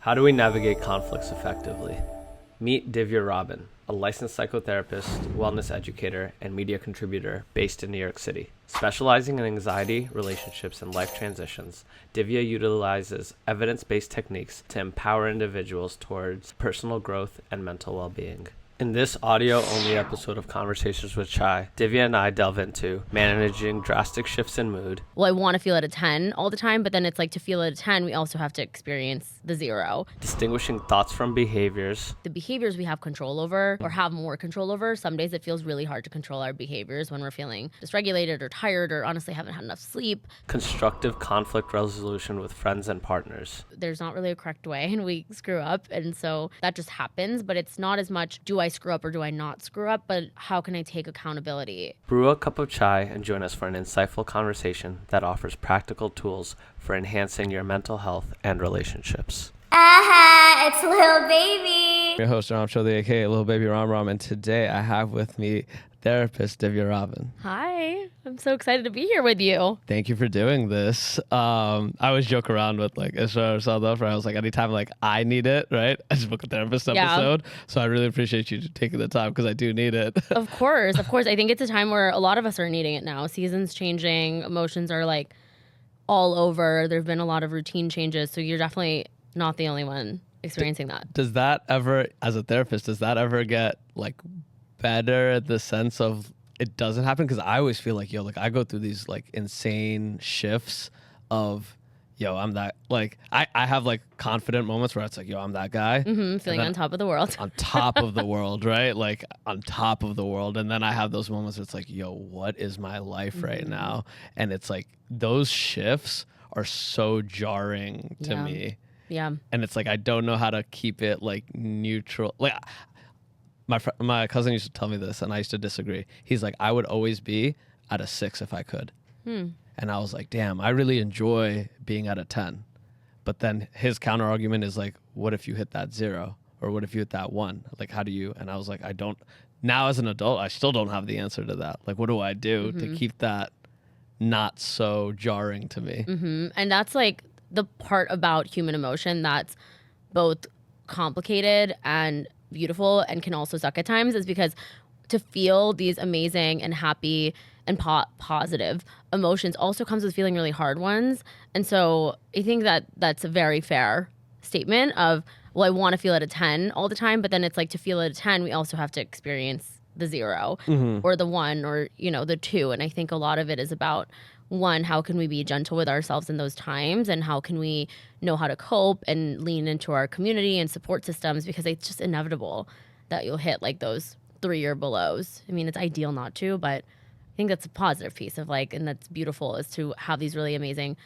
How do we navigate conflicts effectively? Meet Divya Robin, a licensed psychotherapist, wellness educator, and media contributor based in New York City. Specializing in anxiety, relationships, and life transitions, Divya utilizes evidence-based techniques to empower individuals towards personal growth and mental well-being. In this audio-only episode of Conversations with Chai, Divya and I delve into managing drastic shifts in mood. Well, I want to feel at a 10 all the time, but then it's like to feel at a 10, we also have to experience the 0. Distinguishing thoughts from behaviors. The behaviors we have control over or have more control over. Some days it feels really hard to control our behaviors when we're feeling dysregulated or tired or honestly haven't had enough sleep. Constructive conflict resolution with friends and partners. There's not really a correct way and we screw up, and so that just happens, but it's not as much do I screw up or do I not screw up, but how can I take accountability? Brew a cup of chai and join us for an insightful conversation that offers practical tools for enhancing your mental health and relationships. It's Lil Baby. Your host, Ram Chodri, aka Lil Baby Ram, and today I have with me therapist Divya Robin. Hi, I'm so excited to be here with you. Thank you for doing this. I always joke around with Isra or Salda, I was like, anytime I need it, right? I just book a therapist episode. So I really appreciate you taking the time because I do need it. Of course. I think it's a time where a lot of us are needing it now. Seasons changing, emotions are all over. There've been a lot of routine changes. So you're definitely not the only one experiencing that. Does that ever, as a therapist, get better at the sense of it doesn't happen? Because I always feel I go through these insane shifts of I'm that I have confident moments where it's I'm that guy, feeling on top of the world. On top of the world, right? On top of the world. And then I have those moments where it's what is my life right now? And it's those shifts are so jarring to me. Yeah. And it's I don't know how to keep it neutral. My cousin used to tell me this, and I used to disagree. He's I would always be at a 6 if I could. And I was damn, I really enjoy being at a 10. But then his counter argument is what if you hit that 0? Or what if you hit that 1? How do you? And I was I don't, now as an adult, I still don't have the answer to that. What do I do to keep that not so jarring to me? And that's the part about human emotion that's both complicated and beautiful and can also suck at times, is because to feel these amazing and happy and positive emotions also comes with feeling really hard ones. And so I think that that's a very fair statement of, well, I want to feel at a 10 all the time, but then it's to feel at a 10, we also have to experience the 0 or the 1 or, the 2. And I think a lot of it is about, one, how can we be gentle with ourselves in those times, and how can we know how to cope and lean into our community and support systems, because it's just inevitable that you'll hit those 3 or belows. I mean, it's ideal not to, but I think that's a positive piece of and that's beautiful, is to have these really amazing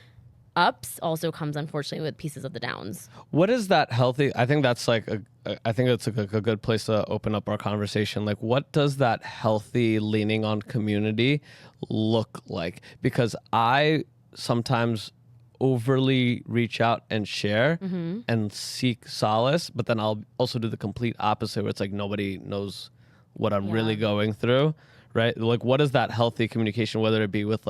ups also comes unfortunately with pieces of the downs. What is that healthy? I think that's I think it's a good place to open up our conversation. What does that healthy leaning on community look like? Because I sometimes overly reach out and share and seek solace, but then I'll also do the complete opposite, where it's nobody knows what I'm really going through, right? What is that healthy communication, whether it be with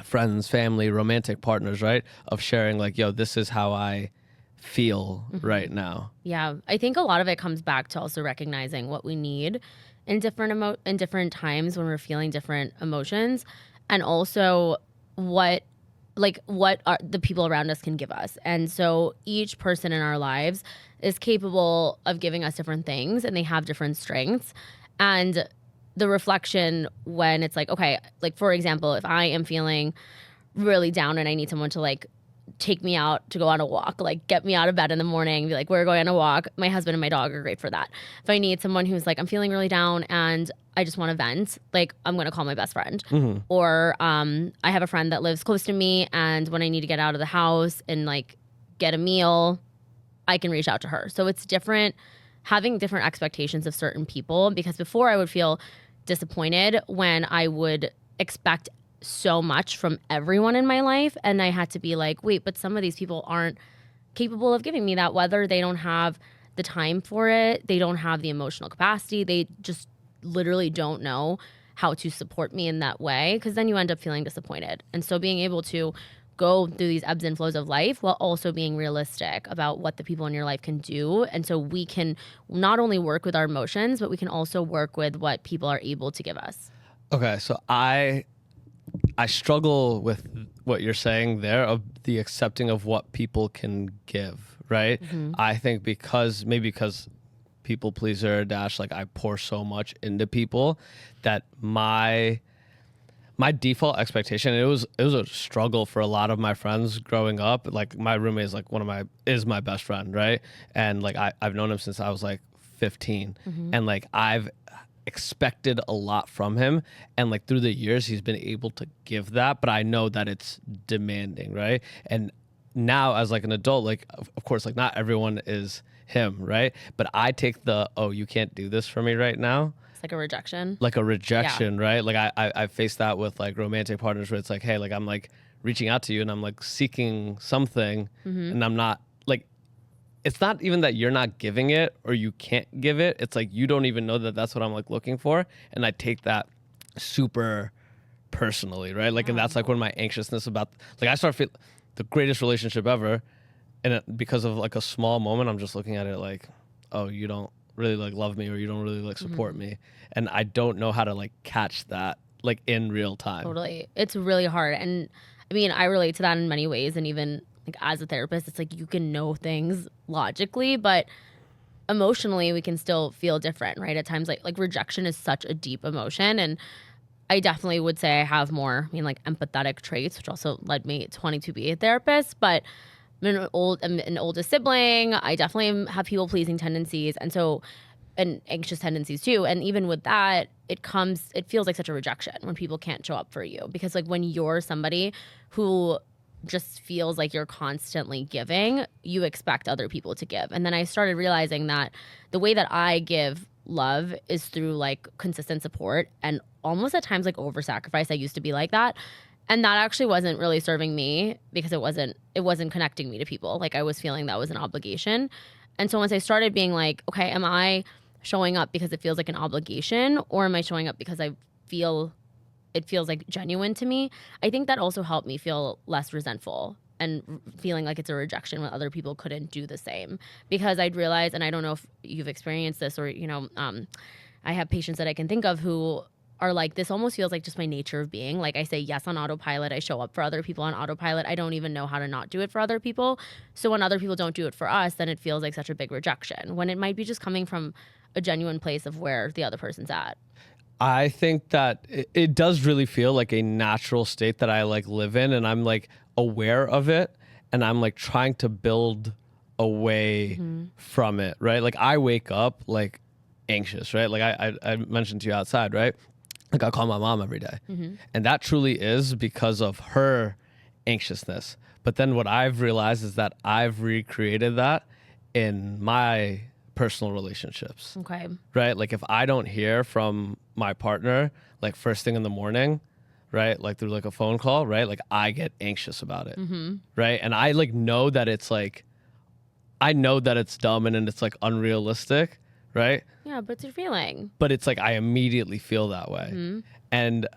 friends, family, romantic partners, right? Of sharing this is how I feel right now. Yeah, I think a lot of it comes back to also recognizing what we need in different times when we're feeling different emotions, and also what are the people around us can give us. And so each person in our lives is capable of giving us different things, and they have different strengths. And the reflection when it's okay, for example, if I am feeling really down and I need someone to take me out to go on a walk, get me out of bed in the morning, be we're going on a walk. My husband and my dog are great for that. If I need someone who's I'm feeling really down and I just want to vent, I'm going to call my best friend. Or I have a friend that lives close to me, and when I need to get out of the house and get a meal, I can reach out to her. So it's different, having different expectations of certain people, because before I would feel disappointed when I would expect so much from everyone in my life, and I had to be wait, but some of these people aren't capable of giving me that, whether they don't have the time for it, they don't have the emotional capacity, they just literally don't know how to support me in that way, because then you end up feeling disappointed. And so being able to go through these ebbs and flows of life while also being realistic about what the people in your life can do. And so we can not only work with our emotions, but we can also work with what people are able to give us. Okay, so I struggle with what you're saying there of the accepting of what people can give, right? I think because people pleaser dash, like I pour so much into people that my default expectation, it was a struggle for a lot of my friends growing up. Like my roommate is like is my best friend, right? And like I've known him since I was like 15, and like I've expected a lot from him, and like through the years he's been able to give that, but I know that it's demanding, right? And now as like an adult, like of course, like not everyone is him, right? But I take the, oh, you can't do this for me right now. It's like a rejection. Right? Like I faced that with like romantic partners where it's like, hey, like I'm like reaching out to you and I'm like seeking something, and I'm not like, it's not even that you're not giving it or you can't give it. It's like you don't even know that that's what I'm like looking for, and I take that super personally, right? Like, and that's like when my anxiousness about, like I start feeling the greatest relationship ever, and because of like a small moment, I'm just looking at it like, oh, you don't really like love me, or you don't really like support me, and I don't know how to like catch that like in real time. Totally. It's really hard. And I mean, I relate to that in many ways. And even like as a therapist, it's like you can know things logically, but emotionally we can still feel different, right? At times like rejection is such a deep emotion, and I definitely would say I have more, I mean, like empathetic traits, which also led me to wanting to be a therapist. But I'm an oldest sibling. I definitely have people pleasing tendencies, and anxious tendencies too. And even with that, it feels like such a rejection when people can't show up for you, because like when you're somebody who just feels like you're constantly giving, you expect other people to give. And then I started realizing that the way that I give love is through like consistent support and almost at times like over sacrifice. I used to be like that. And that actually wasn't really serving me, because it wasn't connecting me to people. Like I was feeling that was an obligation. And so once I started being like, okay, am I showing up because it feels like an obligation, or am I showing up because it feels like genuine to me? I think that also helped me feel less resentful and feeling like it's a rejection when other people couldn't do the same. Because I'd realized, and I don't know if you've experienced this, or, I have patients that I can think of who are like, this almost feels like just my nature of being. Like I say yes on autopilot. I show up for other people on autopilot. I don't even know how to not do it for other people. So when other people don't do it for us, then it feels like such a big rejection, when it might be just coming from a genuine place of where the other person's at. I think that it does really feel like a natural state that I like live in, and I'm like aware of it, and I'm like trying to build away from it, right? Like I wake up like anxious, right? Like I mentioned to you outside, right? Like I call my mom every day, and that truly is because of her anxiousness. But then what I've realized is that I've recreated that in my personal relationships. Okay. Right? Like if I don't hear from my partner like first thing in the morning, right? Like through like a phone call, right? Like I get anxious about it. Right? And I like know that it's like, I know that it's dumb and it's like unrealistic, right? Yeah, but it's your feeling. But it's like I immediately feel that way. And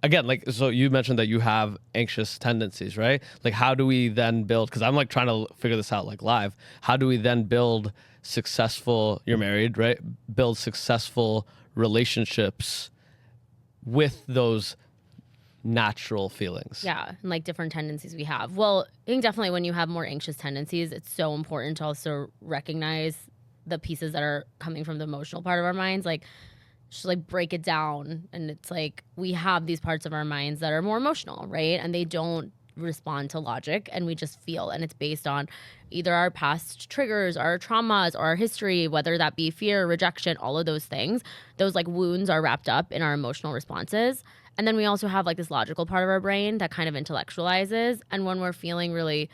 again, like, so you mentioned that you have anxious tendencies, right? Like how do we then build, because I'm like trying to figure this out like live, how do we then build successful, you're married, right? Build successful relationships with those natural feelings. Yeah, and like different tendencies we have. Well, I think definitely when you have more anxious tendencies, it's so important to also recognize the pieces that are coming from the emotional part of our minds. Like just like break it down, and it's like we have these parts of our minds that are more emotional, right? And they don't respond to logic, and we just feel, and it's based on either our past triggers, our traumas, or our history, whether that be fear, rejection, all of those things. Those like wounds are wrapped up in our emotional responses. And then we also have like this logical part of our brain that kind of intellectualizes, and when we're feeling really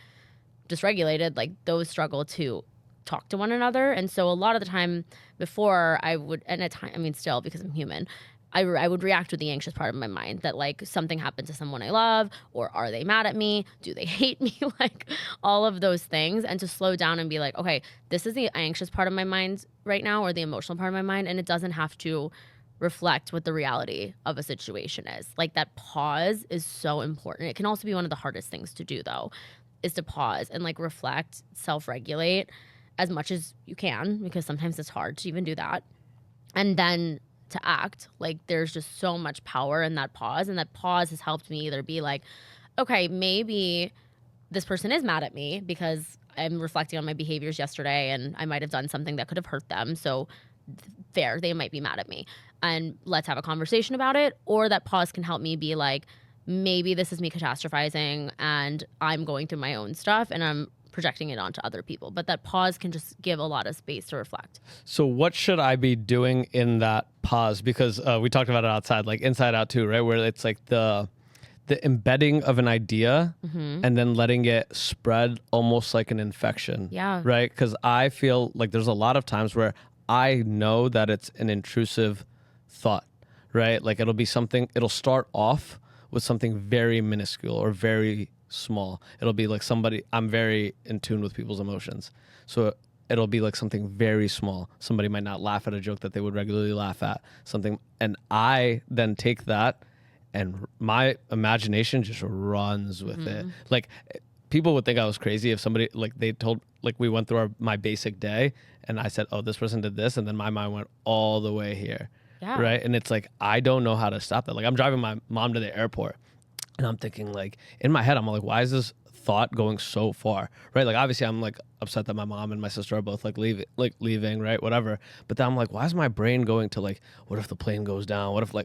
dysregulated, like those struggle to talk to one another. And so a lot of the time before I would, and at time, I mean still, because I'm human, I would react with the anxious part of my mind that like something happened to someone I love, or are they mad at me? Do they hate me? Like all of those things. And to slow down and be like, okay, this is the anxious part of my mind right now, or the emotional part of my mind. And it doesn't have to reflect what the reality of a situation is. Like that pause is so important. It can also be one of the hardest things to do though, is to pause and like reflect, self-regulate as much as you can, because sometimes it's hard to even do that. And then to act. Like there's just so much power in that pause. And that pause has helped me either be like, okay, maybe this person is mad at me because I'm reflecting on my behaviors yesterday and I might have done something that could have hurt them. So fair, they might be mad at me. And let's have a conversation about it. Or that pause can help me be like, maybe this is me catastrophizing and I'm going through my own stuff and I'm projecting it onto other people. But that pause can just give a lot of space to reflect. So what should I be doing in that pause? Because we talked about it outside, like Inside Out too, right? Where it's like the embedding of an idea and then letting it spread almost like an infection. Yeah. Right? Because I feel like there's a lot of times where I know that it's an intrusive thought, right? Like it'll start off with something very minuscule or very small. It'll be like I'm very in tune with people's emotions. So it'll be like something very small. Somebody might not laugh at a joke that they would regularly laugh at, something. And I then take that and my imagination just runs with it. Like people would think I was crazy if somebody like we went through my basic day and I said, oh, this person did this. And then my mind went all the way here. Yeah. Right. And it's like, I don't know how to stop that. Like I'm driving my mom to the airport and I'm thinking like in my head, I'm like, why is this thought going so far? Right. Like obviously I'm like upset that my mom and my sister are both like leaving, right? Whatever. But then I'm like, why is my brain going to like, what if the plane goes down? What if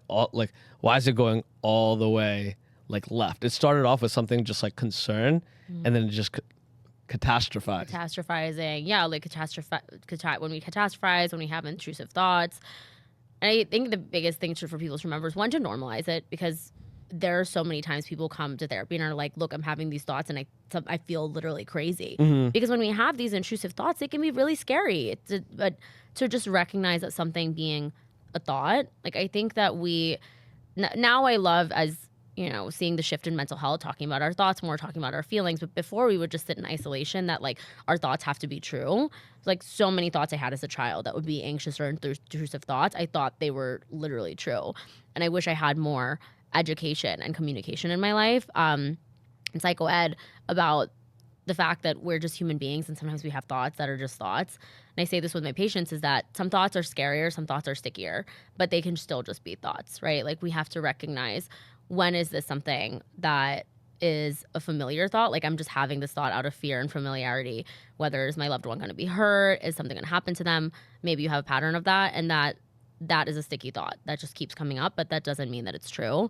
why is it going all the way like left? It started off with something just like concern and then it just catastrophized. Catastrophizing. Yeah. Like when we catastrophize, when we have intrusive thoughts. And I think the biggest thing for people to remember is one, to normalize it, because there are so many times people come to therapy and are like, look, I'm having these thoughts and I feel literally crazy. Because when we have these intrusive thoughts, it can be really scary. But to just recognize that something being a thought, like I think that now I love, as you know, seeing the shift in mental health, talking about our thoughts more, talking about our feelings. But before we would just sit in isolation that like our thoughts have to be true. Like so many thoughts I had as a child that would be anxious or intrusive thoughts, I thought they were literally true. And I wish I had more education and communication in my life in psycho ed about the fact that we're just human beings and sometimes we have thoughts that are just thoughts. And I say this with my patients is that some thoughts are scarier, some thoughts are stickier, but they can still just be thoughts, right? Like we have to recognize, when is this something that is a familiar thought? Like I'm just having this thought out of fear and familiarity. Whether is my loved one going to be hurt? Is something going to happen to them? Maybe you have a pattern of that, and that is a sticky thought that just keeps coming up, but that doesn't mean that it's true.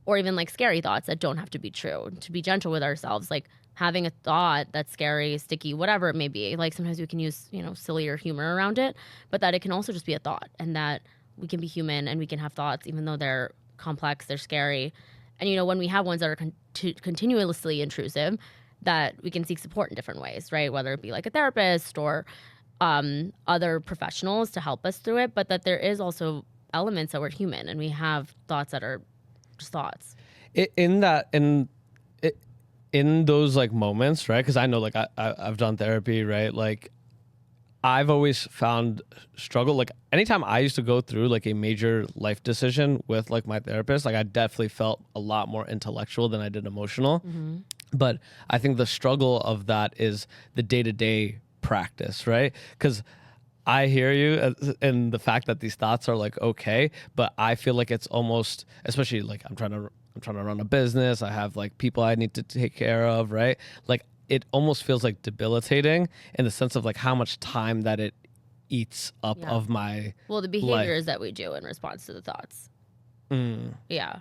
Or even like scary thoughts that don't have to be true. To be gentle with ourselves, like having a thought that's scary, sticky, whatever it may be. Like sometimes we can use, sillier humor around it, but that it can also just be a thought, and that we can be human and we can have thoughts even though they're complex, they're scary. And when we have ones that are continuously intrusive, that we can seek support in different ways, right? Whether it be like a therapist or other professionals to help us through it, but that there is also elements that we're human and we have thoughts that are just thoughts. In those like moments, right? Because I know like I've done therapy, right? Like I've always found struggle. Like anytime I used to go through like a major life decision with like my therapist, like I definitely felt a lot more intellectual than I did emotional. But I think the struggle of that is the day-to-day practice, right? Because I hear you in the fact that these thoughts are like okay, but I feel like it's almost, especially like I'm trying to run a business. I have like people I need to take care of, right? Like it almost feels like debilitating in the sense of like how much time that it eats up of my the behaviors that we do in response to the thoughts. Yeah.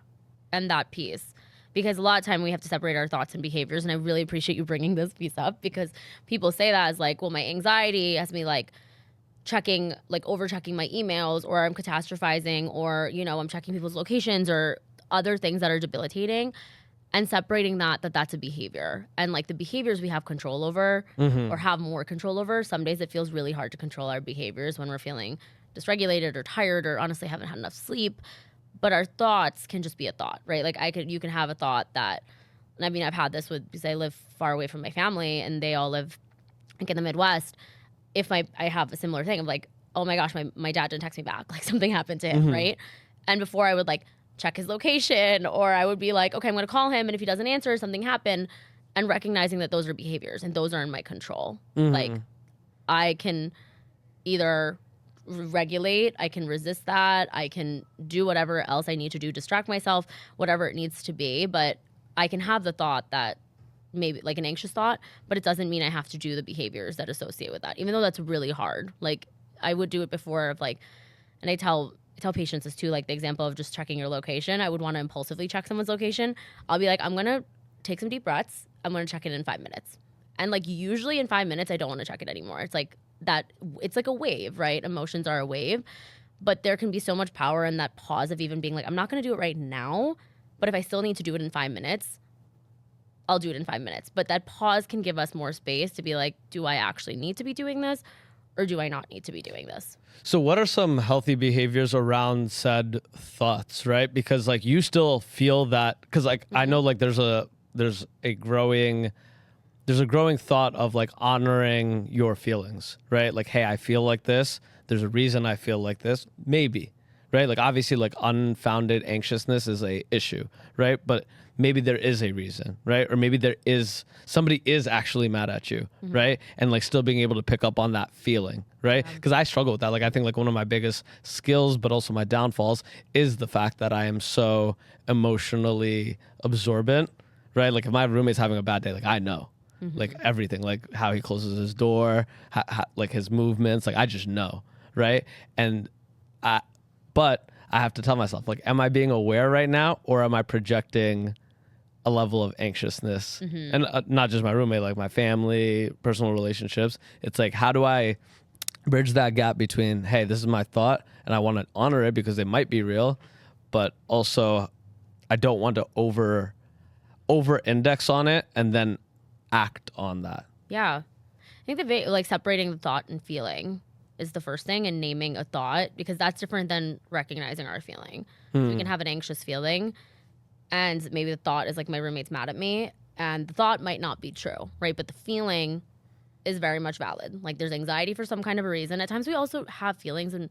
And that piece. Because a lot of time we have to separate our thoughts and behaviors. And I really appreciate you bringing this piece up, because people say that as like, well, my anxiety has me like over checking my emails, or I'm catastrophizing, or, I'm checking people's locations or other things that are debilitating. And separating that's a behavior. And like the behaviors we have control over or have more control over. Some days it feels really hard to control our behaviors when we're feeling dysregulated or tired or honestly haven't had enough sleep. But our thoughts can just be a thought, right? Like you can have a thought that, and I mean, I've had this because I live far away from my family and they all live like in the Midwest. If I have a similar thing of like, oh my gosh, my dad didn't text me back, like something happened to him, right? And before I would like check his location, or I would be like, okay, I'm going to call him. And if he doesn't answer, something happened. And recognizing that those are behaviors and those are in my control. Like I can either regulate, I can resist that, I can do whatever else I need to do, distract myself, whatever it needs to be. But I can have the thought that maybe like an anxious thought, but it doesn't mean I have to do the behaviors that associate with that, even though that's really hard. Like I would do it before of like, and I tell patients this too, like the example of just checking your location. I would want to impulsively check someone's location. I'll be like, I'm going to take some deep breaths. I'm going to check it in 5 minutes. And like usually in 5 minutes, I don't want to check it anymore. It's like that, it's like a wave, right? Emotions are a wave, but there can be so much power in that pause of even being like, I'm not going to do it right now, but if I still need to do it in 5 minutes, I'll do it in 5 minutes. But that pause can give us more space to be like, do I actually need to be doing this? Or do I not need to be doing this? So what are some healthy behaviors around said thoughts, right? Because like you still feel that, because like I know like there's a growing thought of like honoring your feelings, right? Like, hey, I feel like this. There's a reason I feel like this. Maybe, right? Like obviously like unfounded anxiousness is a issue, right? But maybe there is a reason, right? Or maybe somebody is actually mad at you, right? And like still being able to pick up on that feeling, right? Because I struggle with that. Like I think like one of my biggest skills, but also my downfalls is the fact that I am so emotionally absorbent, right? Like if my roommate's having a bad day, like I know. Like everything, like how he closes his door, like his movements, like I just know, right? But I have to tell myself, like, am I being aware right now, or am I projecting a level of anxiousness? And not just my roommate, like my family, personal relationships. It's like, how do I bridge that gap between, hey, this is my thought, and I want to honor it because it might be real, but also I don't want to over index on it and then act on that. Yeah. I think like separating the thought and feeling is the first thing, and naming a thought, because that's different than recognizing our feeling. So we can have an anxious feeling, and maybe the thought is like, my roommate's mad at me, and the thought might not be true, right? But the feeling is very much valid. Like there's anxiety for some kind of a reason. At times we also have feelings and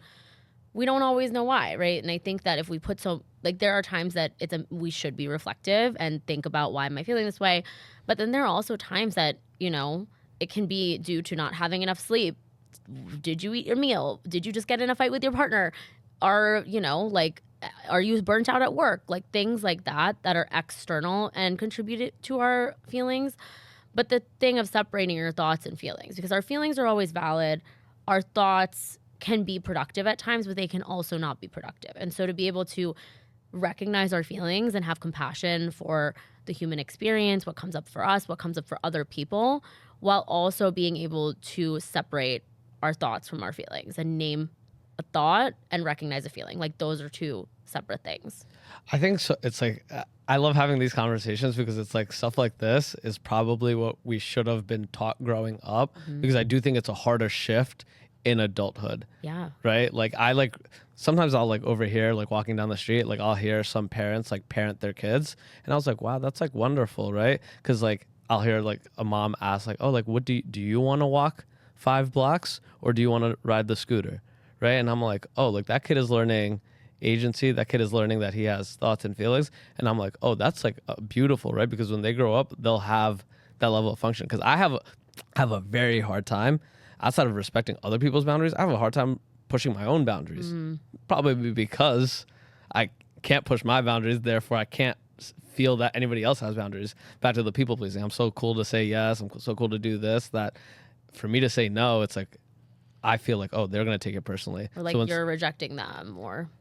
we don't always know why, right? And I think that if we put there are times that we should be reflective and think about, why am I feeling this way? But then there are also times that, it can be due to not having enough sleep. Did you eat your meal? Did you just get in a fight with your partner? Are you burnt out at work? Like things like that are external and contributed to our feelings. But the thing of separating your thoughts and feelings, because our feelings are always valid. Our thoughts can be productive at times, but they can also not be productive. And so to be able to recognize our feelings and have compassion for the human experience, what comes up for us, what comes up for other people, while also being able to separate our thoughts from our feelings and name a thought and recognize a feeling. Like those are two separate things. I think so. It's like, I love having these conversations because it's like stuff like this is probably what we should have been taught growing up, because I do think it's a harder shift in adulthood. Yeah. Right? Like sometimes I'll like overhear, like walking down the street, like I'll hear some parents like parent their kids. And I was like, wow, that's like wonderful, right? Because like I'll hear like a mom ask like, oh, like what do you want to walk 5 blocks or do you want to ride the scooter? Right? And I'm like, oh, like that kid is learning agency. That kid is learning that he has thoughts and feelings. And I'm like, oh, that's like beautiful, right? Because when they grow up, they'll have that level of function. Because I have a very hard time, outside of respecting other people's boundaries, I have a hard time pushing my own boundaries. Probably because I can't push my boundaries, therefore I can't feel that anybody else has boundaries. Back to the people pleasing. I'm so cool to say yes. I'm so cool to do this, that for me to say no, it's like, I feel like, oh, they're going to take it personally. Or like you're rejecting them, or...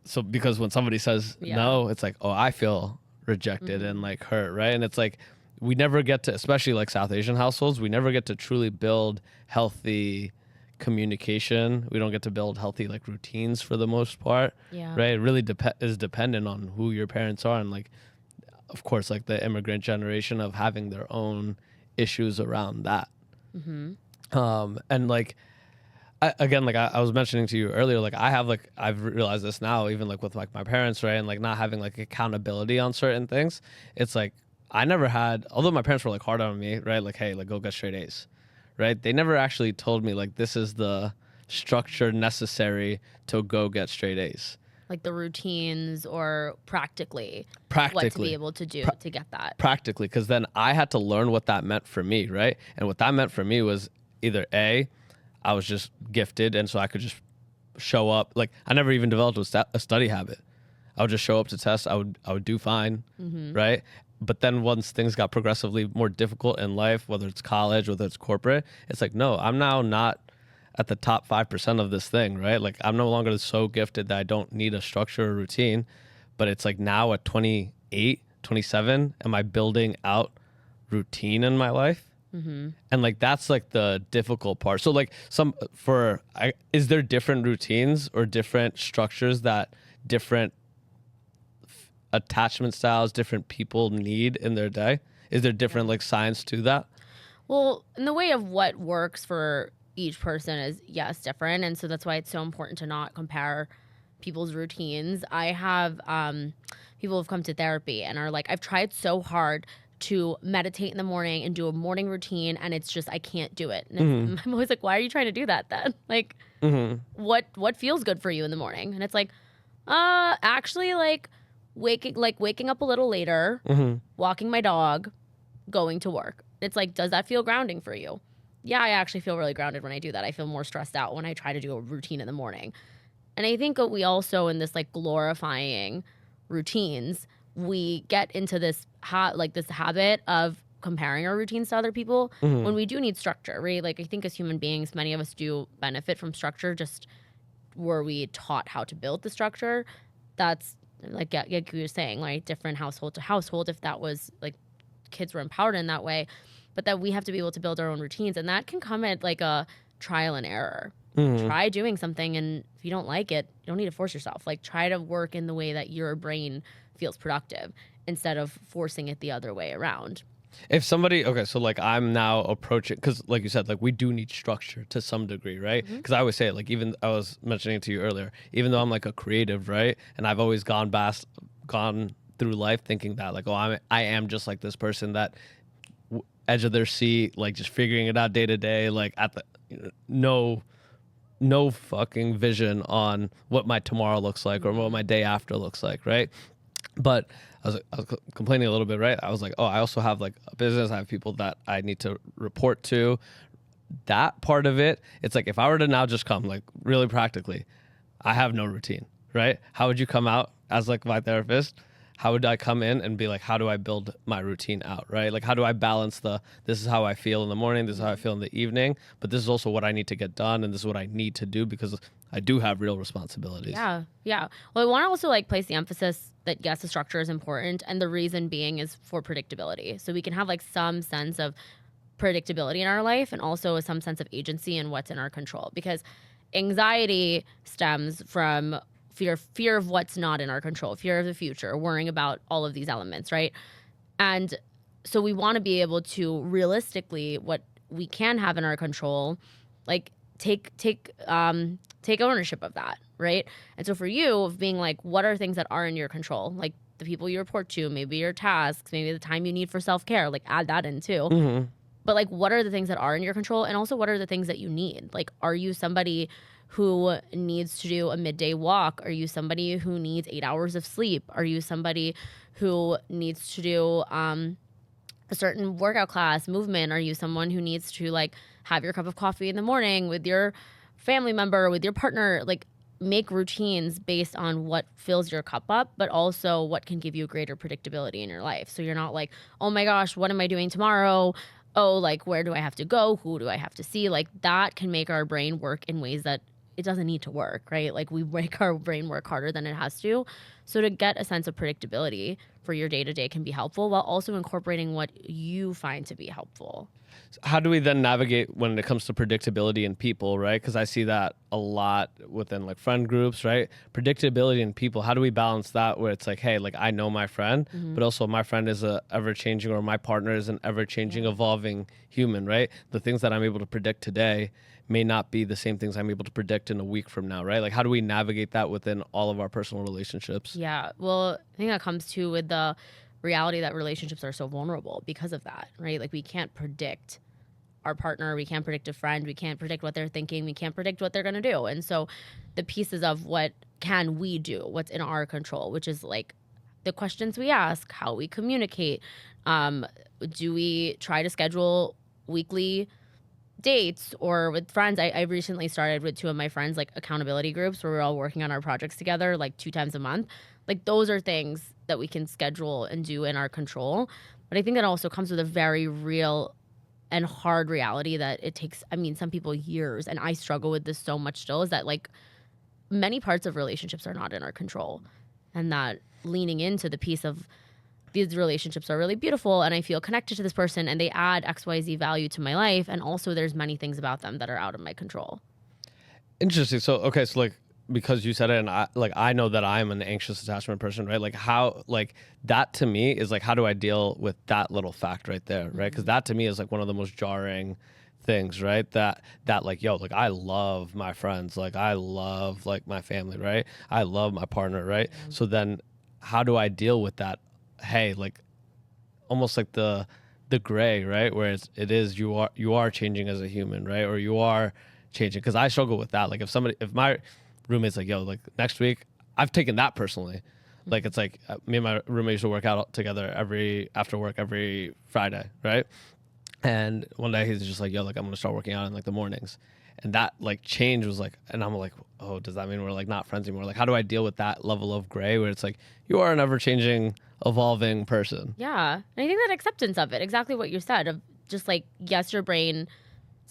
So because when somebody says no, it's like, oh, I feel rejected and like hurt, right? And it's like, we never get to, especially like South Asian households, we never get to truly build healthy communication. We don't get to build healthy like routines for the most part, right? It really is dependent on who your parents are, and like, of course, like the immigrant generation of having their own issues around that. And like, I was mentioning to you earlier, like I've realized this now, even like with like my parents, right? And like not having like accountability on certain things. It's like, I never had, although my parents were like hard on me, right? Like, hey, like go get straight A's, right? They never actually told me like, this is the structure necessary to go get straight A's, like the routines or practically what to be able to do to get that. Practically, because then I had to learn what that meant for me, right? And what that meant for me was either I was just gifted, and so I could just show up. Like I never even developed a study habit. I would just show up to tests. I would do fine, right? But then once things got progressively more difficult in life, whether it's college, whether it's corporate, it's like, no, I'm now not at the top 5% of this thing, right? Like I'm no longer so gifted that I don't need a structure or routine, but it's like now at 28, 27, am I building out routine in my life? And like that's like the difficult part. So like is there different routines or different structures that different attachment styles different people need in their day? Is there different like science to that? Well, in the way of what works for each person is different, and so that's why it's so important to not compare people's routines. I have people have come to therapy and are like, I've tried so hard to meditate in the morning and do a morning routine, and it's just I can't do it. And I'm always like, why are you trying to do that then? Like, what feels good for you in the morning? And it's like, actually, like waking up a little later, walking my dog, going to work. It's like, does that feel grounding for you? Yeah, I actually feel really grounded when I do that. I feel more stressed out when I try to do a routine in the morning. And I think we also, in this like glorifying routines, we get into this this habit of comparing our routines to other people when we do need structure, right? Like I think as human beings, many of us do benefit from structure. Just were we taught how to build the structure? That's like you were saying, like different household to household. If that was like kids were empowered in that way, but that we have to be able to build our own routines, and that can come at like a trial and error. Try doing something, and if you don't like it, you don't need to force yourself. Like try to work in the way that your brain feels productive instead of forcing it the other way around. If somebody, okay, so like I'm now approaching, because like you said, like we do need structure to some degree, right? Because I always say it, like even I was mentioning it to you earlier, even though I'm like a creative, right? And I've always gone through life thinking that like, oh, I am just like this person that edge of their seat, like just figuring it out day to day, like at the no fucking vision on what my tomorrow looks like or what my day after looks like, right? But I was complaining a little bit, right? I was like, oh, I also have like a business. I have people that I need to report to. That part of it, it's like if I were to now just come, like really practically, I have no routine, right? How would you come out as like my therapist? How would I come in and be like, how do I build my routine out, right? Like, how do I balance this is how I feel in the morning, this is how I feel in the evening, but this is also what I need to get done, and this is what I need to do because I do have real responsibilities. Yeah. Well, I want to also like place the emphasis that yes, the structure is important, and the reason being is for predictability. So we can have like some sense of predictability in our life and also some sense of agency in what's in our control, because anxiety stems from fear of what's not in our control, fear of the future, worrying about all of these elements, right? And so we want to be able to realistically, what we can have in our control, like take ownership of that, right? And so for you, of being like, what are things that are in your control? Like the people you report to, maybe your tasks, maybe the time you need for self-care, like add that in too. But like, what are the things that are in your control? And also, what are the things that you need? Like, are you somebody who needs to do a midday walk? Are you somebody who needs 8 hours of sleep? Are you somebody who needs to do a certain workout class, movement? Are you someone who needs to like have your cup of coffee in the morning with your family member, with your partner? Like make routines based on what fills your cup up, but also what can give you greater predictability in your life. So you're not like, oh my gosh, what am I doing tomorrow? Oh, like where do I have to go? Who do I have to see? Like that can make our brain work in ways that it doesn't need to work, right? Like we make our brain work harder than it has to. So to get a sense of predictability for your day-to-day can be helpful while also incorporating what you find to be helpful. How do we then navigate when it comes to predictability in people, right? Because I see that a lot within like friend groups, right? Predictability in people. How do we balance that where it's like, hey, like I know my friend, but also my friend is a ever-changing, or my partner is an ever-changing, evolving human, right? The things that I'm able to predict today may not be the same things I'm able to predict in a week from now, right? Like how do we navigate that within all of our personal relationships? Yeah, well, I think that comes too with the reality that relationships are so vulnerable because of that, right? Like we can't predict our partner, we can't predict a friend, we can't predict what they're thinking, we can't predict what they're going to do. And so the pieces of what can we do, what's in our control, which is like the questions we ask, how we communicate. Do we try to schedule weekly dates or with friends? I recently started with 2 of my friends, like accountability groups where we're all working on our projects together like 2 times a month. Like those are things that we can schedule and do in our control. But I think that also comes with a very real and hard reality that it takes, I mean, some people years, and I struggle with this so much still, is that like many parts of relationships are not in our control. And that leaning into the piece of these relationships are really beautiful and I feel connected to this person and they add XYZ value to my life. And also there's many things about them that are out of my control. Interesting. So, okay. So like, because you said it and I know that I'm an anxious attachment person, right? Like how, like that to me is like, how do I deal with that little fact right there? Right. Cause that to me is like one of the most jarring things, right? That like, yo, like I love my friends. Like I love like my family, right? I love my partner. Right. Mm-hmm. So then how do I deal with that? Hey, like almost like the gray, right? Where it is, you are changing as a human, right? Or you are changing. Cause I struggle with that. Like if my roommate's like, yo, like next week, I've taken that personally. Like it's like me and my roommate used to work out together after work every Friday, right? And one day he's just like, yo, like I'm gonna start working out in like the mornings. And that like change was like, and I'm like, oh, does that mean we're like not friends anymore? Like how do I deal with that level of gray where it's like you are an ever changing, evolving person? Yeah. And I think that acceptance of it, exactly what you said, of just like, yes, your brain,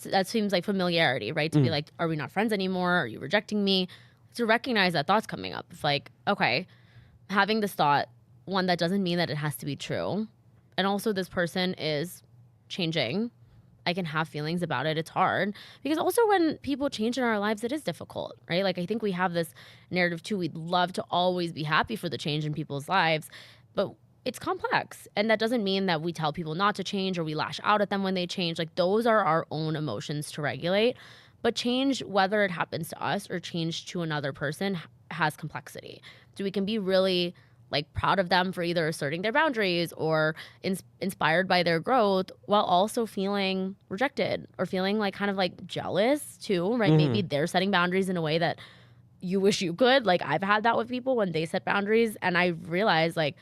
that seems like familiarity, right? To be like, are we not friends anymore? Are you rejecting me? To recognize that thought's coming up. It's like, okay, having this thought, one, that doesn't mean that it has to be true. And also this person is changing. I can have feelings about it. It's hard. Because also when people change in our lives, it is difficult, right? Like I think we have this narrative too. We'd love to always be happy for the change in people's lives, but it's complex. And that doesn't mean that we tell people not to change or we lash out at them when they change. Like those are our own emotions to regulate. But change, whether it happens to us or change to another person, has complexity. So we can be really like proud of them for either asserting their boundaries or inspired by their growth while also feeling rejected or feeling like kind of like jealous too, right? Maybe they're setting boundaries in a way that you wish you could. Like I've had that with people when they set boundaries and I realized like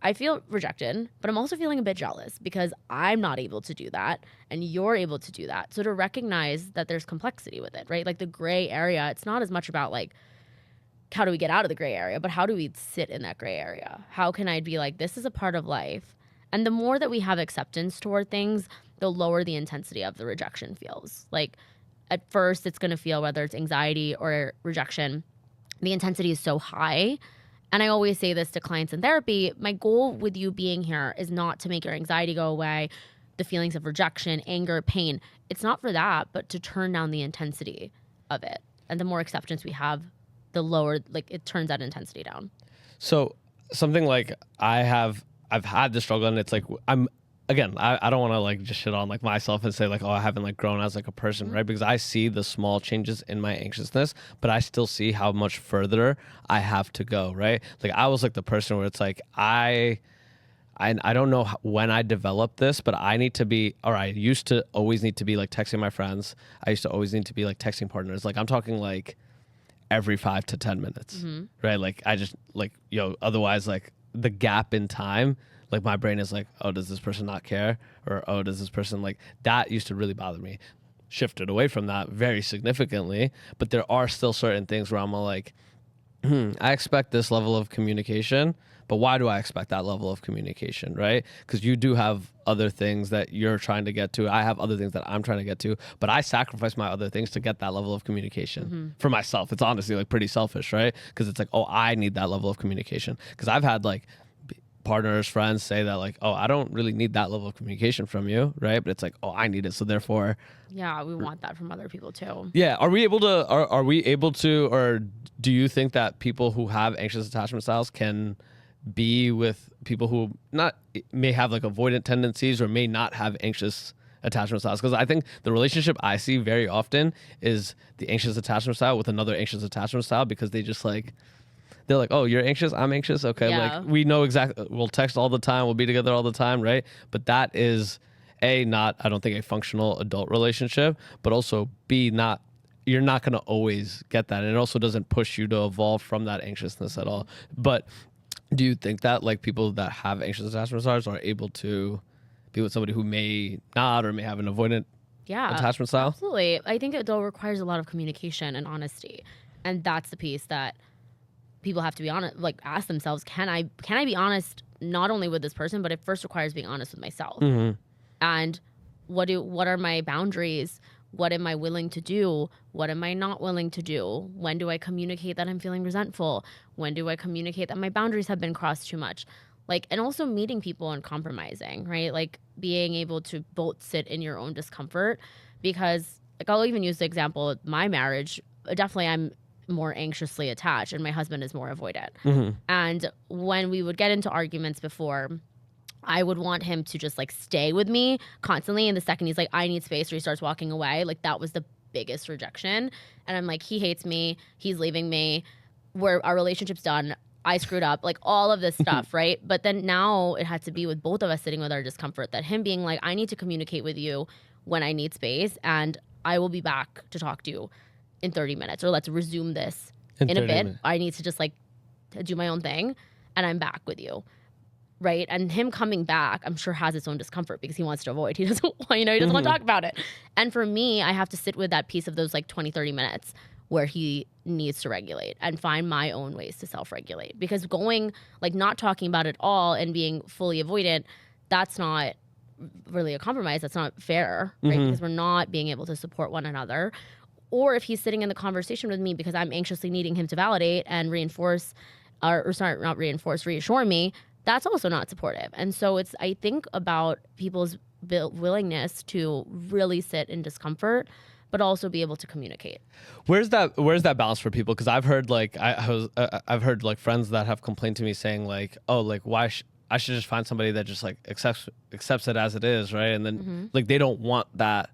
I feel rejected, but I'm also feeling a bit jealous because I'm not able to do that and you're able to do that. So to recognize that there's complexity with it, right? Like the gray area, it's not as much about like, how do we get out of the gray area, but how do we sit in that gray area? How can I be like, this is a part of life? And the more that we have acceptance toward things, the lower the intensity of the rejection feels. Like at first it's going to feel, whether it's anxiety or rejection, the intensity is so high. And I always say this to clients in therapy, my goal with you being here is not to make your anxiety go away, the feelings of rejection, anger, pain. It's not for that, but to turn down the intensity of it. And the more acceptance we have, the lower, like it turns that intensity down. So something like I've had this struggle and it's like, I don't want to like just shit on like myself and say like, oh, I haven't like grown as like a person, right? Because I see the small changes in my anxiousness, but I still see how much further I have to go, right? Like I was like the person where it's like, I don't know when I developed this, but I used to always need to be like texting my friends. I used to always need to be like texting partners. Like I'm talking like every 5 to 10 minutes, right? Like I just like, otherwise like the gap in time, like my brain is like, oh, does this person not care? Or, oh, does this person like, that used to really bother me. Shifted away from that very significantly, but there are still certain things where I'm like, I expect this level of communication, but why do I expect that level of communication, right? Because you do have other things that you're trying to get to. I have other things that I'm trying to get to, but I sacrifice my other things to get that level of communication for myself. It's honestly like pretty selfish, right? Because it's like, oh, I need that level of communication. Because I've had like partners, friends say that like, oh, I don't really need that level of communication from you, right? But it's like, oh, I need it. So therefore, yeah, we want that from other people too. Yeah. Are we able to, or do you think that people who have anxious attachment styles can be with people who may have like avoidant tendencies or may not have anxious attachment styles? Because I think the relationship I see very often is the anxious attachment style with another anxious attachment style, because they just like, they're like, oh, you're anxious, I'm anxious. Okay. Yeah. Like we know exactly, we'll text all the time. We'll be together all the time. Right. But that is, A, not, I don't think, a functional adult relationship, but also B, not, you're not going to always get that. And it also doesn't push you to evolve from that anxiousness at all. But do you think that like people that have anxious attachment styles are able to be with somebody who may not or may have an avoidant attachment style? Absolutely. I think it though requires a lot of communication and honesty. And that's the piece that people have to be honest, like ask themselves, can I be honest not only with this person, but it first requires being honest with myself. And what are my boundaries? What am I willing to do? What am I not willing to do? When do I communicate that I'm feeling resentful? When do I communicate that my boundaries have been crossed too much? Like, and also meeting people and compromising, right? Like being able to both sit in your own discomfort, because like I'll even use the example of my marriage. Definitely I'm more anxiously attached and my husband is more avoidant. And when we would get into arguments before, I would want him to just like stay with me constantly. And the second he's like, I need space, or he starts walking away, like that was the biggest rejection. And I'm like, he hates me. He's leaving me. Our relationship's done. I screwed up, like all of this stuff, right? But then now it had to be with both of us sitting with our discomfort, that him being like, I need to communicate with you when I need space, and I will be back to talk to you in 30 minutes, or let's resume this in a bit. minutes. I need to just like do my own thing, and I'm back with you. Right. And him coming back, I'm sure has its own discomfort because he wants to avoid. He doesn't want, he doesn't want to talk about it. And for me, I have to sit with that piece of those like 20, 30 minutes where he needs to regulate and find my own ways to self-regulate. Because going, like not talking about it all and being fully avoidant, that's not really a compromise. That's not fair, right? Because we're not being able to support one another. Or if he's sitting in the conversation with me because I'm anxiously needing him to validate and reinforce, reassure me, that's also not supportive. And so it's, I think, about people's willingness to really sit in discomfort, but also be able to communicate. Where's that balance for people? Because I've heard like I've heard like friends that have complained to me saying like, oh, like why I should just find somebody that just like accepts it as it is, right? And then like they don't want that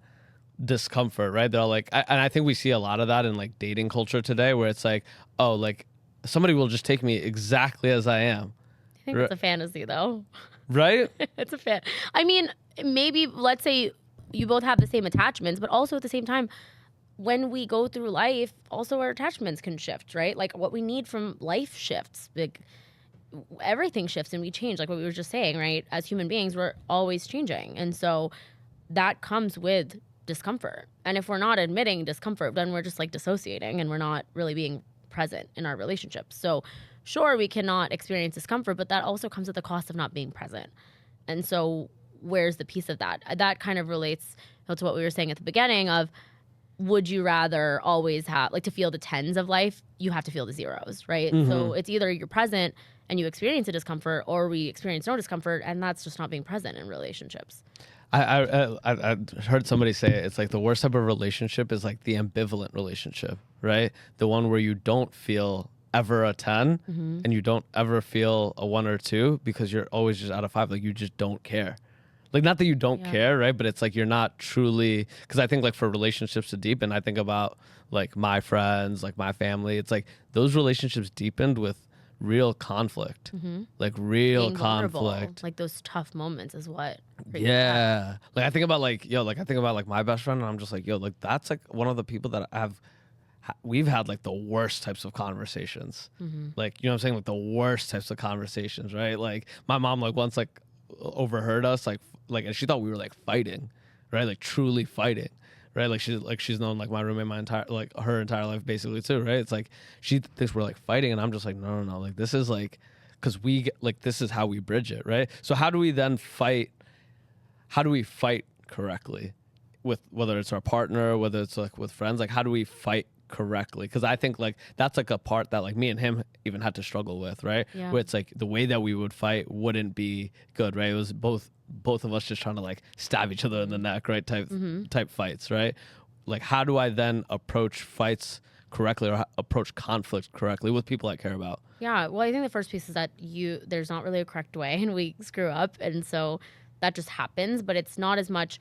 discomfort, right? They're like, and I think we see a lot of that in like dating culture today, where it's like, oh, like somebody will just take me exactly as I am. I think it's a fantasy, though. Right? It's a fan. I mean, maybe let's say you both have the same attachments, but also at the same time, when we go through life, also our attachments can shift, right? Like what we need from life shifts. Like everything shifts and we change, like what we were just saying, right? As human beings, we're always changing. And so that comes with discomfort. And if we're not admitting discomfort, then we're just like dissociating and we're not really being present in our relationships. So sure, we cannot experience discomfort, but that also comes at the cost of not being present. And so where's the piece of that? That kind of relates to what we were saying at the beginning of, would you rather always have, like to feel the tens of life, you have to feel the zeros, right? So it's either you're present and you experience a discomfort, or we experience no discomfort, and that's just not being present in relationships. I heard somebody say it's like the worst type of relationship is like the ambivalent relationship, right? The one where you don't feel ever a 10 and you don't ever feel a 1 or 2 because you're always just out of 5. Like you just don't care. Like not that you don't care, right? But it's like you're not truly, because I think like for relationships to deepen, I think about like my friends, like my family. It's like those relationships deepened with real conflict, like real Being vulnerable, conflict. like those tough moments is what. Yeah. Like I think about like, I think about like my best friend and I'm just like, like that's like one of the people that we've had like the worst types of conversations. Like, you know what I'm saying? Like the worst types of conversations, right? Like my mom like once like overheard us like, and she thought we were like fighting, right? Like truly fighting, right? Like she's known like my roommate her entire life basically too, right? It's like she thinks we're like fighting and I'm just like, no. Like this is like, cause this is how we bridge it, right? So how do we then fight? How do we fight correctly with whether it's our partner, whether it's like with friends, like how do we fight correctly? Because I think like that's like a part that like me and him even had to struggle with, right? Yeah. Where it's like the way that we would fight wouldn't be good, right? It was both of us just trying to like stab each other in the neck, right? Type fights, right? Like how do I then approach fights correctly or approach conflict correctly with people I care about? Yeah, well, I think the first piece is that there's not really a correct way and we screw up, and so that just happens. But it's not as much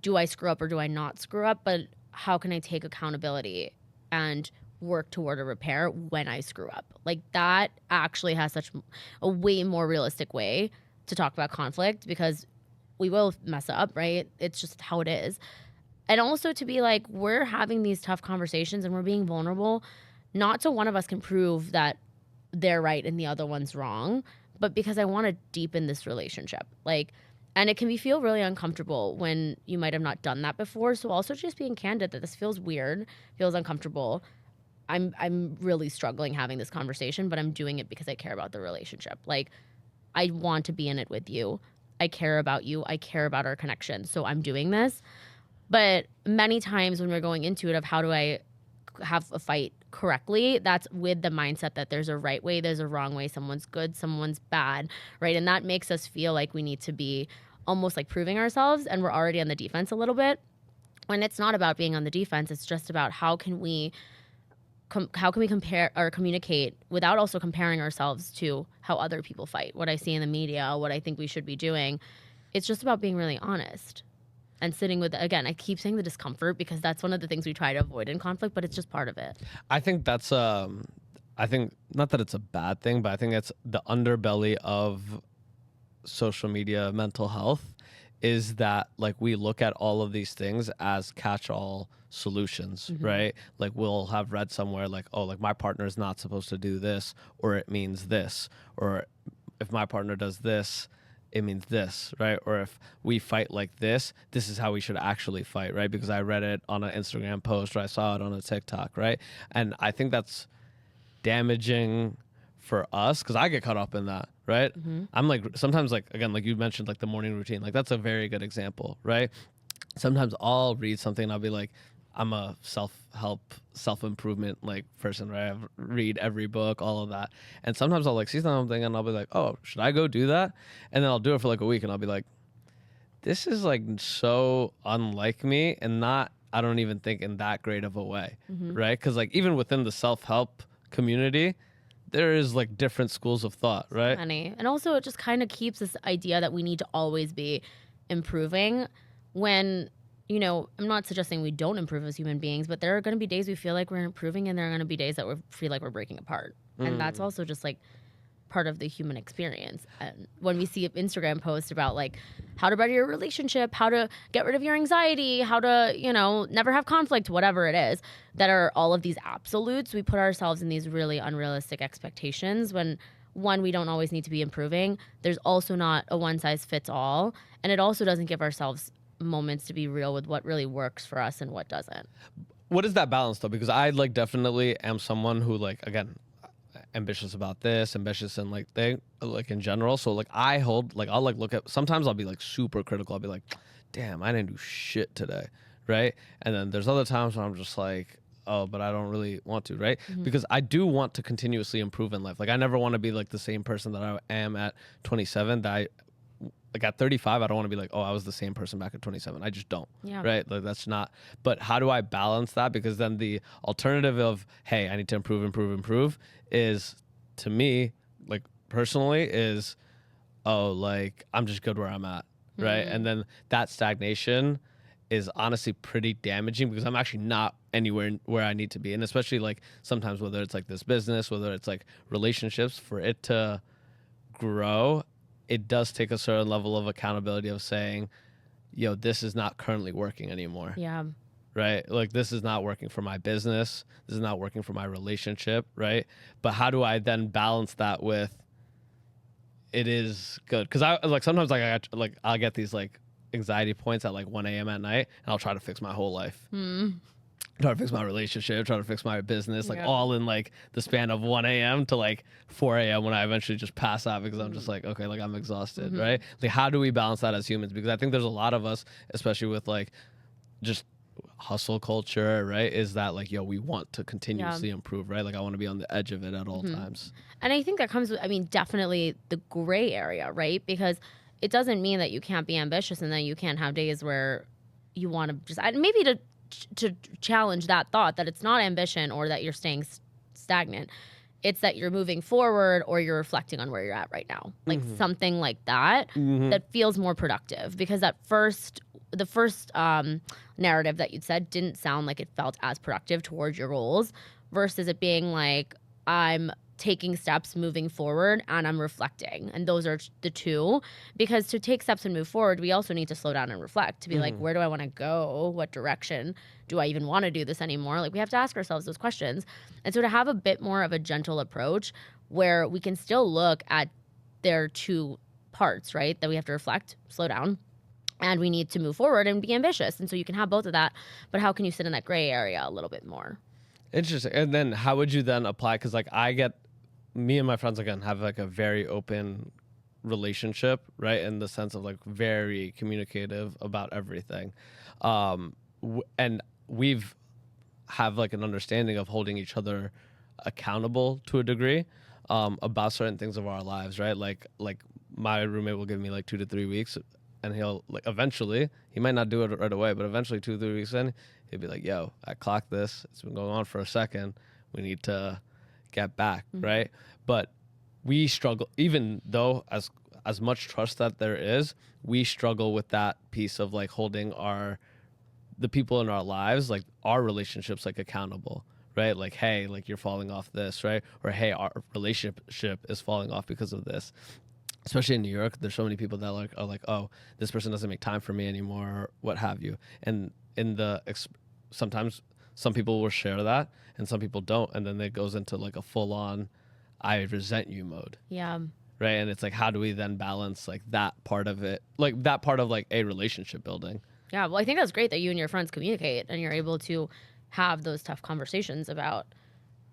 do I screw up or do I not screw up, but how can I take accountability and work toward a repair when I screw up? Like that actually has such a way more realistic way to talk about conflict, because we will mess up, right? It's just how it is. And also to be like, we're having these tough conversations and we're being vulnerable, not so one of us can prove that they're right and the other one's wrong, but because I want to deepen this relationship. Like, and it can feel really uncomfortable when you might have not done that before. So also just being candid that this feels weird, feels uncomfortable. I'm really struggling having this conversation, but I'm doing it because I care about the relationship. Like, I want to be in it with you. I care about you. I care about our connection. So I'm doing this. But many times when we're going into it of how do I have a fight correctly, that's with the mindset that there's a right way, there's a wrong way, someone's good, someone's bad, right? And that makes us feel like we need to be almost like proving ourselves, and we're already on the defense a little bit. When it's not about being on the defense, it's just about how can we compare or communicate without also comparing ourselves to how other people fight, what I see in the media, what I think we should be doing. It's just about being really honest. And sitting with, again, I keep saying the discomfort because that's one of the things we try to avoid in conflict, but it's just part of it. I think that's I think not that it's a bad thing, but I think it's the underbelly of social media mental health is that like we look at all of these things as catch-all solutions, right? Like we'll have read somewhere like, oh, like my partner is not supposed to do this, or it means this, or if my partner does this, it means this, right? Or if we fight like this is how we should actually fight, right? Because I read it on an Instagram post or I saw it on a TikTok, right? And I think that's damaging for us because I get caught up in that, right? I'm like, sometimes like, again, like you mentioned, like the morning routine, like that's a very good example, right? Sometimes I'll read something and I'll be like, I'm a self-help, self-improvement like person, right? I read every book, all of that. And sometimes I'll like see something and I'll be like, oh, should I go do that? And then I'll do it for like a week and I'll be like, this is like so unlike me and not, I don't even think in that great of a way, right? Because like even within the self-help community, there is like different schools of thought, right? Funny. And also it just kind of keeps this idea that we need to always be improving when, you know, I'm not suggesting we don't improve as human beings, but there are going to be days we feel like we're improving and there are going to be days that we feel like we're breaking apart. And that's also just like part of the human experience. And when we see an Instagram post about like how to better your relationship, how to get rid of your anxiety, how to, you know, never have conflict, whatever it is, that are all of these absolutes, we put ourselves in these really unrealistic expectations when one, we don't always need to be improving. There's also not a one size fits all. And it also doesn't give ourselves moments to be real with what really works for us and what doesn't. What is that balance though? Because I like definitely am someone who like, again, ambitious about this, ambitious in like thing, like in general. So like I hold, like I'll like look at, sometimes I'll be like super critical. I'll be like, damn, I didn't do shit today. Right. And then there's other times when I'm just like, oh, but I don't really want to, right? Because I do want to continuously improve in life. Like I never want to be like the same person that I am at 27 that I, like at 35, I don't want to be like, oh, I was the same person back at 27. I just don't, right? Like that's not, but how do I balance that? Because then the alternative of, hey, I need to improve is to me, like personally is, oh, like I'm just good where I'm at, right? And then that stagnation is honestly pretty damaging because I'm actually not anywhere where I need to be. And especially like sometimes whether it's like this business, whether it's like relationships, for it to grow, it does take a certain level of accountability of saying, yo, this is not currently working anymore. Yeah. Right? Like this is not working for my business. This is not working for my relationship, right? But how do I then balance that with it is good? Because I like sometimes like I'll get these like anxiety points at like 1 a.m. at night and I'll try to fix my whole life. Try to fix my relationship, try to fix my business, like all in like the span of 1 a.m. to like 4 a.m. when I eventually just pass out because I'm just like, okay, like I'm exhausted, right? Like how do we balance that as humans? Because I think there's a lot of us, especially with like just hustle culture, right? Is that like, yo, we want to continuously improve, right? Like I want to be on the edge of it at all times. And I think that comes with, I mean, definitely the gray area, right? Because it doesn't mean that you can't be ambitious and that you can't have days where you want to just, maybe to challenge that thought that it's not ambition or that you're staying stagnant. It's that you're moving forward or you're reflecting on where you're at right now. Like something like that that feels more productive because the first narrative that you'd said didn't sound like it felt as productive towards your goals versus it being like, I'm taking steps moving forward and I'm reflecting. And those are the two. Because to take steps and move forward, we also need to slow down and reflect to be like, where do I want to go? What direction? Do I even want to do this anymore? Like, we have to ask ourselves those questions. And so to have a bit more of a gentle approach where we can still look at their two parts, right? That we have to reflect, slow down, and we need to move forward and be ambitious. And so you can have both of that, but how can you sit in that gray area a little bit more? Interesting. And then how would you then apply? Because like me and my friends again have like a very open relationship, right? In the sense of like very communicative about everything. And we've have like an understanding of holding each other accountable to a degree about certain things of our lives, right? Like my roommate will give me like 2 to 3 weeks, and he'll like eventually, he might not do it right away, but eventually 2 to 3 weeks in, he'll be like, yo, I clocked this. It's been going on for a second. We need to get back, right? But we struggle, even though as much trust that there is, we struggle with that piece of like holding the people in our lives, like our relationships, like accountable, right? Like, hey, like you're falling off this, right? Or hey, our relationship is falling off because of this. Especially in New York, there's so many people that are like, oh, this person doesn't make time for me anymore, or what have you. And sometimes some people will share that, and some people don't, and then it goes into like a full-on, I resent you mode. Yeah. Right, and it's like, how do we then balance like that part of it, like that part of like a relationship building? Yeah, well, I think that's great that you and your friends communicate and you're able to have those tough conversations about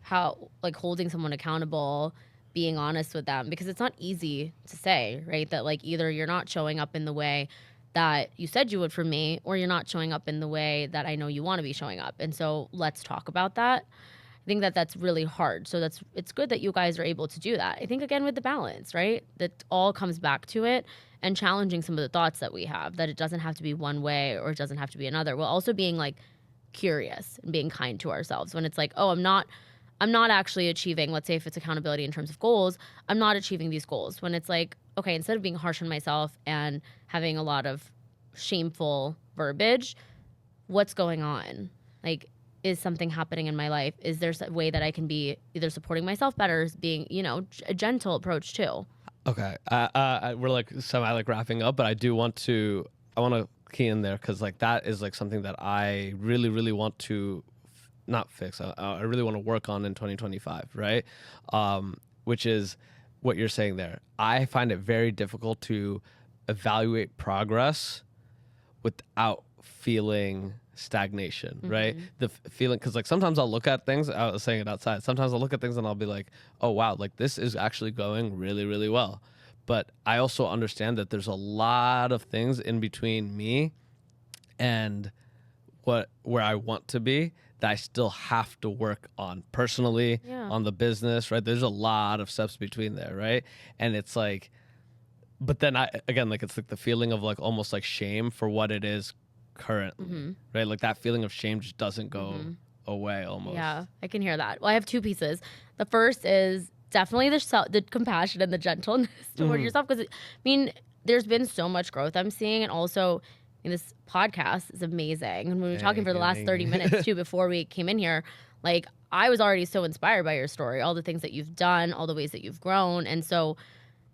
how, like, holding someone accountable, being honest with them, because it's not easy to say, right? That like either you're not showing up in the way that you said you would for me, or you're not showing up in the way that I know you want to be showing up. And so let's talk about that. I think that that's really hard. So it's good that you guys are able to do that. I think, again, with the balance, right? That all comes back to it, and challenging some of the thoughts that we have, that it doesn't have to be one way or it doesn't have to be another. While also being like curious and being kind to ourselves when it's like, oh, I'm not actually achieving, let's say if it's accountability in terms of goals, I'm not achieving these goals. When it's like, okay, instead of being harsh on myself and having a lot of shameful verbiage, what's going on? Like, is something happening in my life? Is there a way that I can be either supporting myself better, being, a gentle approach too? Okay. We're like semi like wrapping up, but I want to key in there, because like that is like something that I really, really want to not fix. I really want to work on in 2025, right? Which is what you're saying there. I find it very difficult to evaluate progress without feeling stagnation, right? The feeling, because like sometimes I'll look at things, I was saying it outside, sometimes I'll look at things and I'll be like, oh wow, like this is actually going really, really well. But I also understand that there's a lot of things in between me and where I want to be that I still have to work on personally, on the business, right? There's a lot of steps between there, right? And it's like, but then it's like the feeling of like almost like shame for what it is currently, right? Like that feeling of shame just doesn't go away almost. Yeah, I can hear that. Well, I have two pieces. The first is definitely the compassion and the gentleness toward yourself, because there's been so much growth I'm seeing, and also this podcast is amazing. And we were talking for the last 30 minutes too before we came in here, like I was already so inspired by your story, all the things that you've done, all the ways that you've grown. And so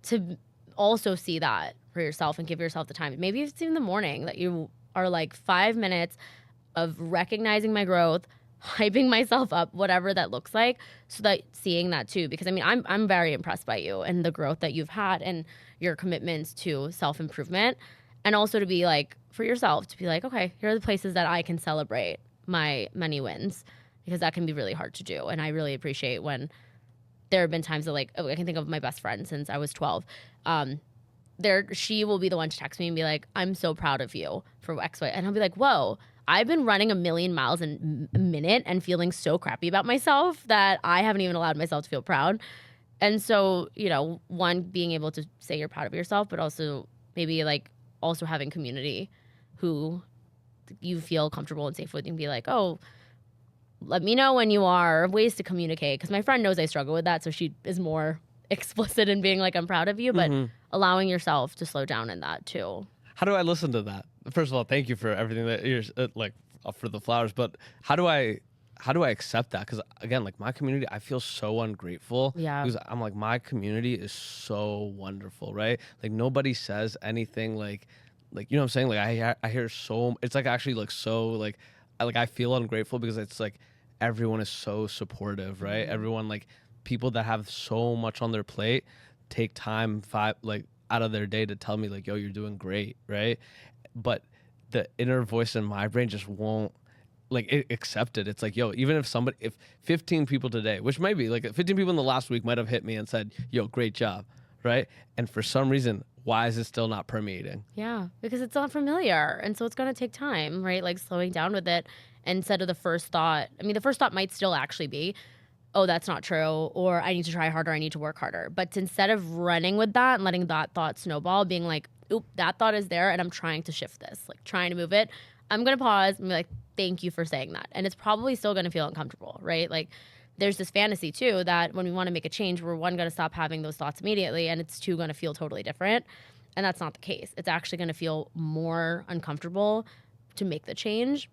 to also see that for yourself and give yourself the time, maybe it's in the morning that you are like 5 minutes of recognizing my growth, hyping myself up, whatever that looks like, so that seeing that too, because I'm very impressed by you and the growth that you've had and your commitments to self-improvement. And also to be like, for yourself, to be like, okay, here are the places that I can celebrate my many wins, because that can be really hard to do. And I really appreciate when there have been times that, like, I can think of my best friend since I was 12. She will be the one to text me and be like, I'm so proud of you for X, Y. And I'll be like, whoa, I've been running 1,000,000 miles in a minute and feeling so crappy about myself that I haven't even allowed myself to feel proud. And so, one, being able to say you're proud of yourself, but also maybe like also having community who you feel comfortable and safe with, and be like, oh, let me know when you are, ways to communicate. Because my friend knows I struggle with that, so she is more explicit in being like, I'm proud of you, but allowing yourself to slow down in that too. How do I listen to that? First of all, thank you for everything that you're like for the flowers, but how do I how do I accept that? Because again, like my community, I feel so ungrateful. Yeah. Because I'm like, my community is so wonderful, right? Like nobody says anything like you know what I'm saying? Like I hear so, it's like actually like so like I feel ungrateful because it's like everyone is so supportive, right? Everyone, like people that have so much on their plate take time like out of their day to tell me like, yo, you're doing great, right? But the inner voice in my brain just won't like accept it. It's like, yo, even if 15 people today, which might be like 15 people in the last week might have hit me and said, yo, great job, right? And for some reason, why is it still not permeating? Yeah, because it's unfamiliar. And so it's going to take time, right? Like slowing down with it instead of the first thought. I mean, the first thought might still actually be, oh, that's not true, or I need to try harder, I need to work harder. But instead of running with that and letting that thought snowball, being like, oop, that thought is there and I'm trying to shift this, like trying to move it, I'm going to pause and be like, thank you for saying that. And it's probably still going to feel uncomfortable, right? Like there's this fantasy too that when we want to make a change, we're one, going to stop having those thoughts immediately, and it's two, going to feel totally different. And that's not the case. It's actually going to feel more uncomfortable to make the change.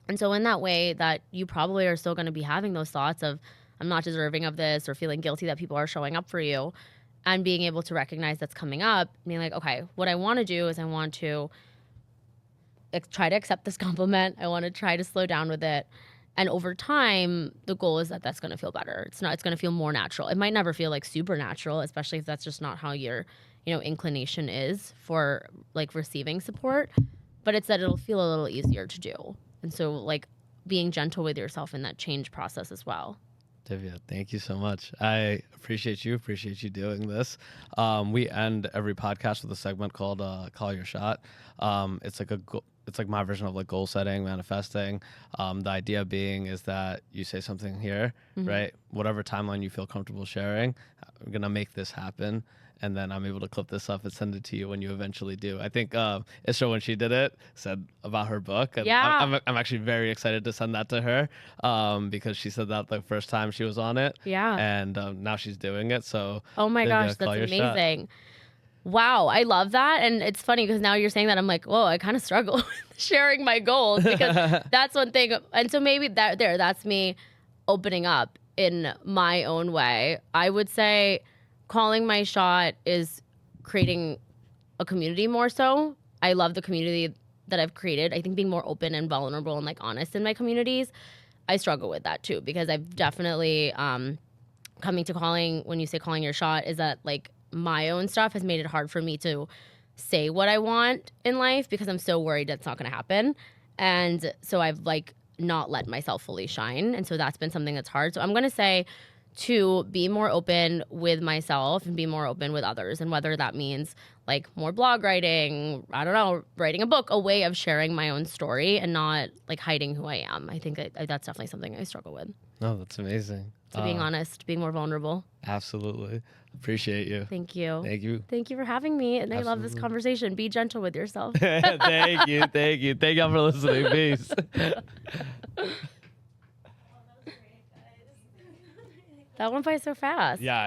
And so in that way that you probably are still going to be having those thoughts of, I'm not deserving of this, or feeling guilty that people are showing up for you, and being able to recognize that's coming up, being like, okay, what I want to do is I want to try to accept this compliment. I want to try to slow down with it. And over time, the goal is that that's going to feel better. It's going to feel more natural. It might never feel like supernatural, especially if that's just not how your, inclination is for like receiving support, but it's that it'll feel a little easier to do. And so like being gentle with yourself in that change process as well. Divya, thank you so much. I appreciate you doing this. We end every podcast with a segment called Call Your Shot. It's like my version of like goal setting, manifesting. The idea being is that you say something here, right? Whatever timeline you feel comfortable sharing, I'm going to make this happen. And then I'm able to clip this up and send it to you when you eventually do. I think Isra, when she did it, said about her book. And Yeah. I'm actually very excited to send that to her because she said that the first time she was on it. Yeah. And now she's doing it. So Oh my Divya, gosh, call that's your shot. amazing. Wow, I love that. And it's funny because now you're saying that, I'm like, whoa, I kind of struggle with sharing my goals because that's one thing. And so maybe that's me opening up in my own way. I would say calling my shot is creating a community more so. I love the community that I've created. I think being more open and vulnerable and like honest in my communities, I struggle with that too, because I've definitely coming to when you say calling your shot, is that like my own stuff has made it hard for me to say what I want in life because I'm so worried that's not going to happen. And so I've like not let myself fully shine. And so that's been something that's hard. So I'm going to say to be more open with myself and be more open with others. And whether that means like more blog writing, I don't know, writing a book, a way of sharing my own story and not like hiding who I am. I think that's definitely something I struggle with. No, that's amazing. So being honest, being more vulnerable. Absolutely. Appreciate you. Thank you. Thank you. Thank you for having me. And I love this Absolutely. conversation. Be gentle with yourself. Thank you. Thank you. Thank y'all for listening. Peace. That went by so fast. Yeah.